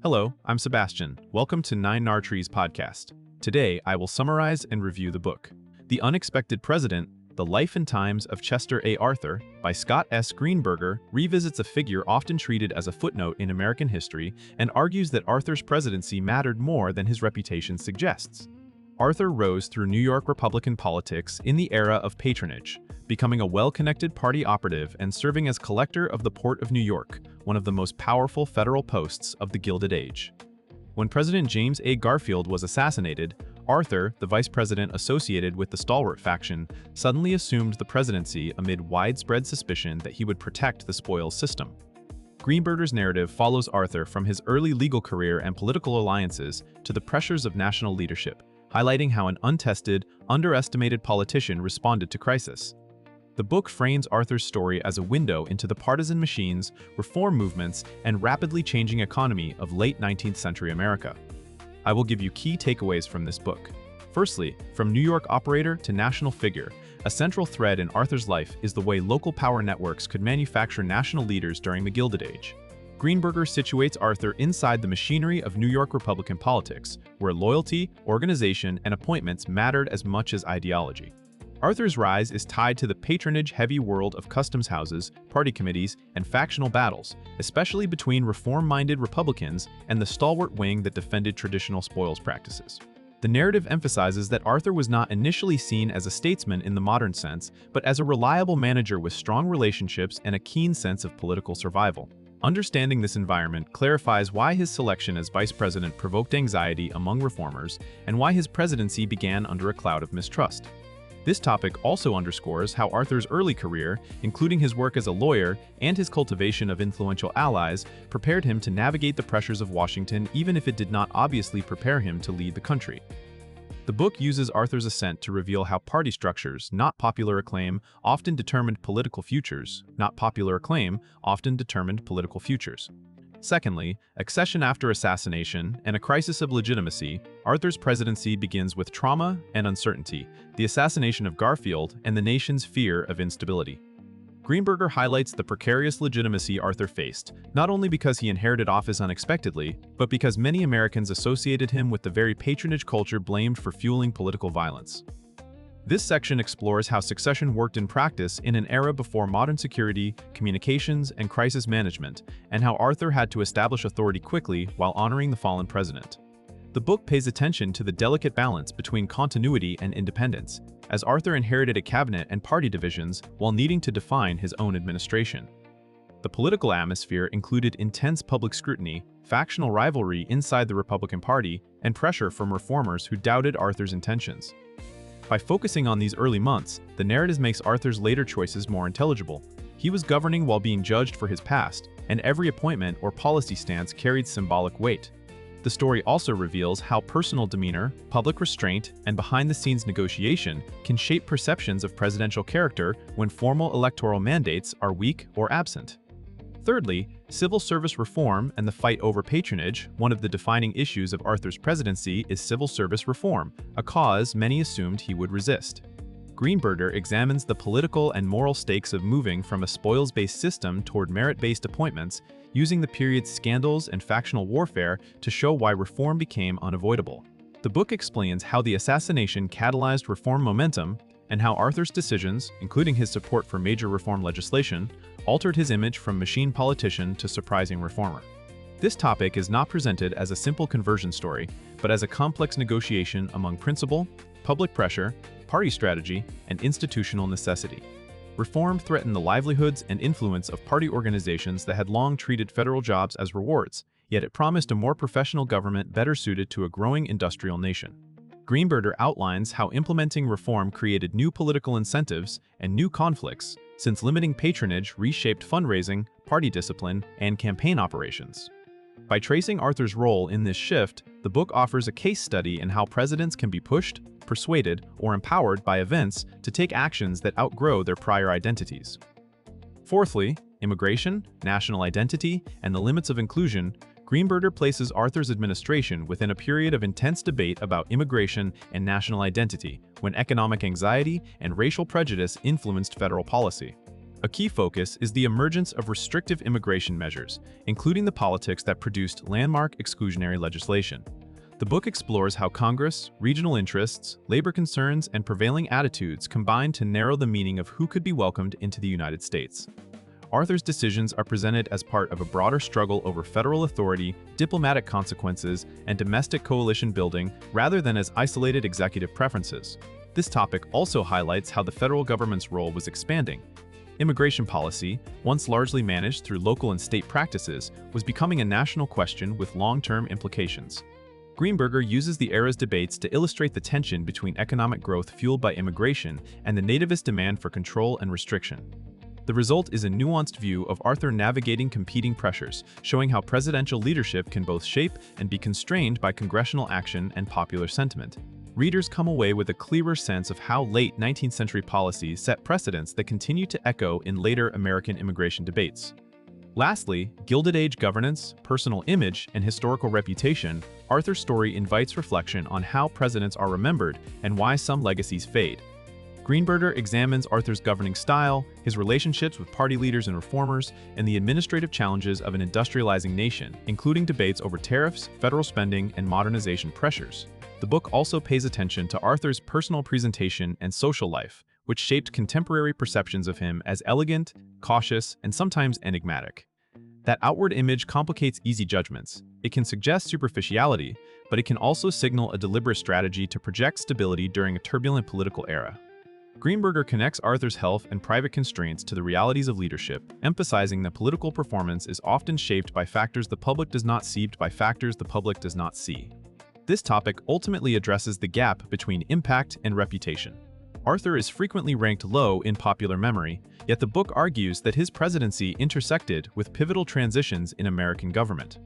Hello, I'm Sebastian. Welcome to Nine Nar Trees podcast. Today, I will summarize and review the book, The Unexpected President, The Life and Times of Chester A. Arthur by Scott S. Greenberger revisits a figure often treated as a footnote in American history and argues that Arthur's presidency mattered more than his reputation suggests. Arthur rose through New York Republican politics in the era of patronage, becoming a well-connected party operative and serving as collector of the Port of New York, one of the most powerful federal posts of the Gilded Age. When President James A. Garfield was assassinated, Arthur, the vice president associated with the Stalwart faction, suddenly assumed the presidency amid widespread suspicion that he would protect the spoils system. Greenberger's narrative follows Arthur from his early legal career and political alliances to the pressures of national leadership, highlighting how an untested, underestimated politician responded to crisis. The book frames Arthur's story as a window into the partisan machines, reform movements, and rapidly changing economy of late 19th century America. I will give you key takeaways from this book. Firstly, from New York operator to national figure, a central thread in Arthur's life is the way local power networks could manufacture national leaders during the Gilded Age. Greenberger situates Arthur inside the machinery of New York Republican politics, where loyalty, organization, and appointments mattered as much as ideology. Arthur's rise is tied to the patronage-heavy world of customs houses, party committees, and factional battles, especially between reform-minded Republicans and the stalwart wing that defended traditional spoils practices. The narrative emphasizes that Arthur was not initially seen as a statesman in the modern sense, but as a reliable manager with strong relationships and a keen sense of political survival. Understanding this environment clarifies why his selection as vice president provoked anxiety among reformers and why his presidency began under a cloud of mistrust. This topic also underscores how Arthur's early career, including his work as a lawyer and his cultivation of influential allies, prepared him to navigate the pressures of Washington even if it did not obviously prepare him to lead the country. The book uses Arthur's ascent to reveal how party structures, not popular acclaim, often determined political futures, not popular acclaim, often determined political futures. Secondly, accession after assassination and a crisis of legitimacy, Arthur's presidency begins with trauma and uncertainty, the assassination of Garfield, and the nation's fear of instability. Greenberger highlights the precarious legitimacy Arthur faced, not only because he inherited office unexpectedly, but because many Americans associated him with the very patronage culture blamed for fueling political violence. This section explores how succession worked in practice in an era before modern security, communications, and crisis management, and how Arthur had to establish authority quickly while honoring the fallen president. The book pays attention to the delicate balance between continuity and independence, as Arthur inherited a cabinet and party divisions while needing to define his own administration. The political atmosphere included intense public scrutiny, factional rivalry inside the Republican Party, and pressure from reformers who doubted Arthur's intentions. By focusing on these early months, the narrative makes Arthur's later choices more intelligible. He was governing while being judged for his past, and every appointment or policy stance carried symbolic weight. The story also reveals how personal demeanor, public restraint, and behind-the-scenes negotiation can shape perceptions of presidential character when formal electoral mandates are weak or absent. Thirdly, civil service reform and the fight over patronage. One of the defining issues of Arthur's presidency is civil service reform, a cause many assumed he would resist. Greenberger examines the political and moral stakes of moving from a spoils-based system toward merit-based appointments, using the period's scandals and factional warfare to show why reform became unavoidable. The book explains how the assassination catalyzed reform momentum and how Arthur's decisions, including his support for major reform legislation, altered his image from machine politician to surprising reformer. This topic is not presented as a simple conversion story, but as a complex negotiation among principle, public pressure, party strategy, and institutional necessity. Reform threatened the livelihoods and influence of party organizations that had long treated federal jobs as rewards, yet it promised a more professional government better suited to a growing industrial nation. Greenberger outlines how implementing reform created new political incentives and new conflicts, since limiting patronage reshaped fundraising, party discipline, and campaign operations. By tracing Arthur's role in this shift, the book offers a case study in how presidents can be pushed, persuaded, or empowered by events to take actions that outgrow their prior identities. Fourthly, immigration, national identity, and the limits of inclusion. Greenberger places Arthur's administration within a period of intense debate about immigration and national identity, when economic anxiety and racial prejudice influenced federal policy. A key focus is the emergence of restrictive immigration measures, including the politics that produced landmark exclusionary legislation. The book explores how Congress, regional interests, labor concerns, and prevailing attitudes combine to narrow the meaning of who could be welcomed into the United States. Arthur's decisions are presented as part of a broader struggle over federal authority, diplomatic consequences, and domestic coalition building rather than as isolated executive preferences. This topic also highlights how the federal government's role was expanding. Immigration policy, once largely managed through local and state practices, was becoming a national question with long-term implications. Greenberger uses the era's debates to illustrate the tension between economic growth fueled by immigration and the nativist demand for control and restriction. The result is a nuanced view of Arthur navigating competing pressures, showing how presidential leadership can both shape and be constrained by congressional action and popular sentiment. Readers come away with a clearer sense of how late 19th century policies set precedents that continue to echo in later American immigration debates. Lastly, Gilded Age governance, personal image, and historical reputation, Arthur's story invites reflection on how presidents are remembered and why some legacies fade. Greenberger examines Arthur's governing style, his relationships with party leaders and reformers, and the administrative challenges of an industrializing nation, including debates over tariffs, federal spending, and modernization pressures. The book also pays attention to Arthur's personal presentation and social life, which shaped contemporary perceptions of him as elegant, cautious, and sometimes enigmatic. That outward image complicates easy judgments. It can suggest superficiality, but it can also signal a deliberate strategy to project stability during a turbulent political era. Greenberger connects Arthur's health and private constraints to the realities of leadership, emphasizing that political performance is often shaped by factors the public does not see. This topic ultimately addresses the gap between impact and reputation. Arthur is frequently ranked low in popular memory, yet the book argues that his presidency intersected with pivotal transitions in American government.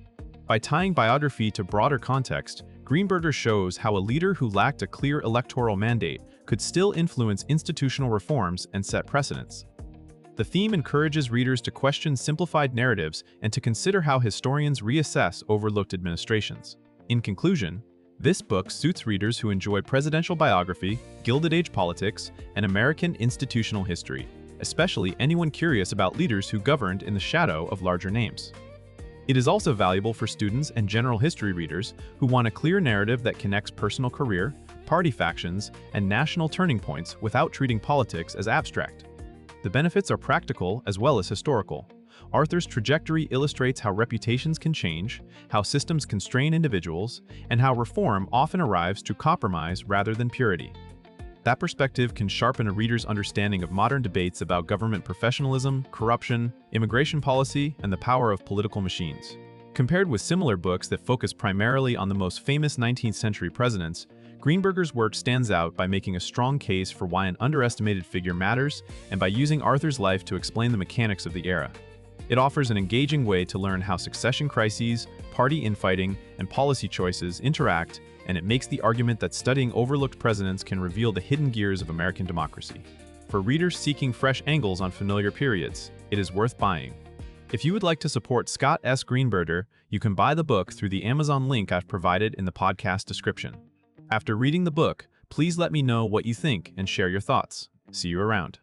By tying biography to broader context, Greenberger shows how a leader who lacked a clear electoral mandate could still influence institutional reforms and set precedents. The theme encourages readers to question simplified narratives and to consider how historians reassess overlooked administrations. In conclusion, this book suits readers who enjoy presidential biography, Gilded Age politics, and American institutional history, especially anyone curious about leaders who governed in the shadow of larger names. It is also valuable for students and general history readers who want a clear narrative that connects personal career, party factions, and national turning points without treating politics as abstract. The benefits are practical as well as historical. Arthur's trajectory illustrates how reputations can change, how systems constrain individuals, and how reform often arrives through compromise rather than purity. That perspective can sharpen a reader's understanding of modern debates about government professionalism, corruption, immigration policy, and the power of political machines. Compared with similar books that focus primarily on the most famous 19th century presidents, Greenberger's work stands out by making a strong case for why an underestimated figure matters and by using Arthur's life to explain the mechanics of the era. It offers an engaging way to learn how succession crises, party infighting, and policy choices interact, and it makes the argument that studying overlooked presidents can reveal the hidden gears of American democracy. For readers seeking fresh angles on familiar periods, it is worth buying. If you would like to support Scott S. Greenberger, you can buy the book through the Amazon link I've provided in the podcast description. After reading the book, please let me know what you think and share your thoughts. See you around.